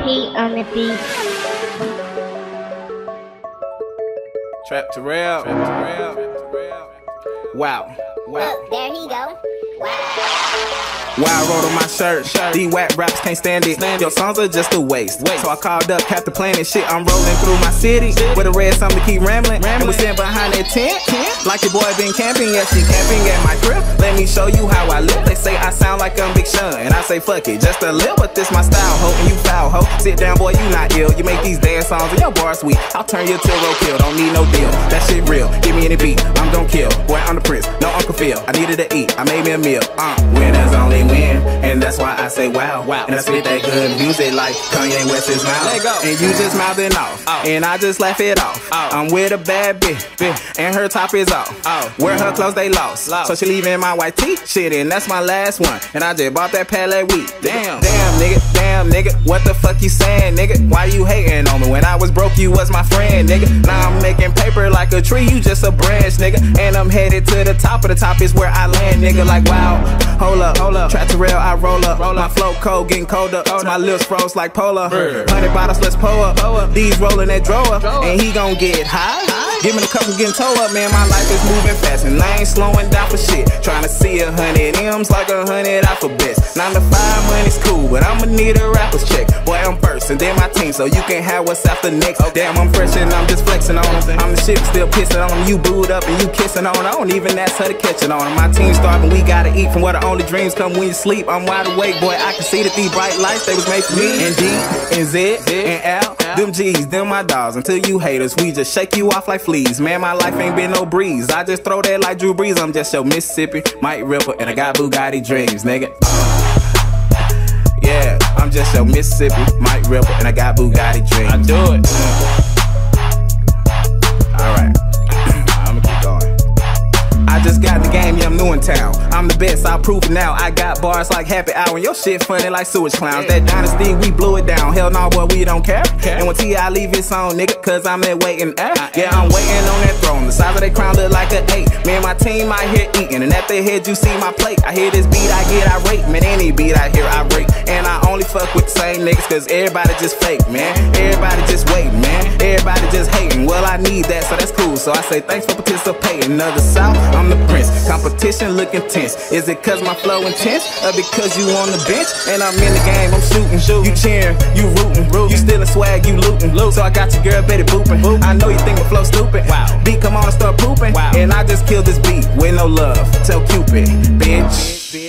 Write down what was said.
Heat on the beat. Trap Terrell. Wow. Look, there he go. Wild road on my shirt. These whack raps can't stand it. Your songs are just a waste. So I called up Captain Planet. Shit, I'm rolling through my city with a red something to keep rambling. And we sitting behind that tent. Like your boy been camping. Yeah, she camping at my crib. Let me show you how I live. They say I sound like I'm Big Sean. And I say fuck it, just a little. But this my style, ho. And you foul, ho. Sit down, boy, you not ill. You make these dance songs and your bars sweet. I'll turn you to a roadkill. Don't need no deal. That shit real. Give me any beat. I'm gon' kill. Boy, I'm the prince. No Uncle Phil. I needed to eat. I made me a meal. Winners only win, and that's why I say wow. And I spit that good music like Kanye West is mouth. And you just mouthing off, and I just laugh it off. I'm with a bad bitch, and her top is off. Wear her clothes, they lost. So she leaving my white tee, shit, and that's my last one. And I just bought that Palais week. Damn nigga, what the fuck you saying, nigga? Why you hating on me? When I was broke, you was my friend, nigga. Now I'm making paper like a tree, you just a branch, nigga. And I'm headed to the top of the top is where I land, nigga. Like wow, hold up, Trap Terrell, I roll up. My flow cold, getting colder. My lips froze like polar. 100 bottles, let's pull up. These rolling that drawer, and he gon' get high. Give me the cup and getting towed up, man. My life is moving fast, and I ain't slowing down for shit. Trying to see 100 M's like 100 alphabets. 9 to 5 money's cool, but I'ma need a rapper's check. Boy, I'm first, and then my team, so you can have what's after next. Damn, I'm fresh and I'm just flexing on them. I'm the shit, still pissing on them. You booed up and you kissing on them. I don't even ask her to catch it on them. My team starving, we gotta eat from where the only dreams come when you sleep. I'm wide awake, boy, I can see that these bright lights, they was made for me. And D, and Z, and L, them G's, them my dogs. Until you haters, we just shake you off like fleas. Man, my life ain't been no breeze. I just throw that like Drew Brees. I'm just your Mississippi, Mike Ripper, and I got Bugatti dreams, nigga. Yeah, I'm just your Mississippi, Mike Ripper, and I got Bugatti dreams. I do it. Alright, I'ma keep going. I just got in the game, yeah, I'm new in town. I'm the best, I'll prove it now. I got bars like Happy Hour, and your shit funny like sewage clowns. That Dynasty, we blew it down. Hell no, boy, we don't care. And when T.I. leave his song, nigga, cause I'm there waiting. Yeah, I'm waiting on that throne. The size of that crown look like an 8. Me and my team out here eating, and at the head you see my plate. I hear this beat, I get irate. Man, any beat I hear, I rate. And I only fuck with the same niggas, cause everybody just fake, man. Everybody just waiting, man. Everybody just hating. Well, I need that, so that's cool. So I say thanks for participating. Another South, I'm the prince. Competition look intense. Is it cause my flow intense? Or because you on the bench? And I'm in the game, I'm shooting. You cheering, you rooting. You stealing swag, you looting. So I got your girl Betty booping. I know you think my flow stupid. Beat come on and start pooping. And I just killed this beat with no love. Tell Cupid, bitch.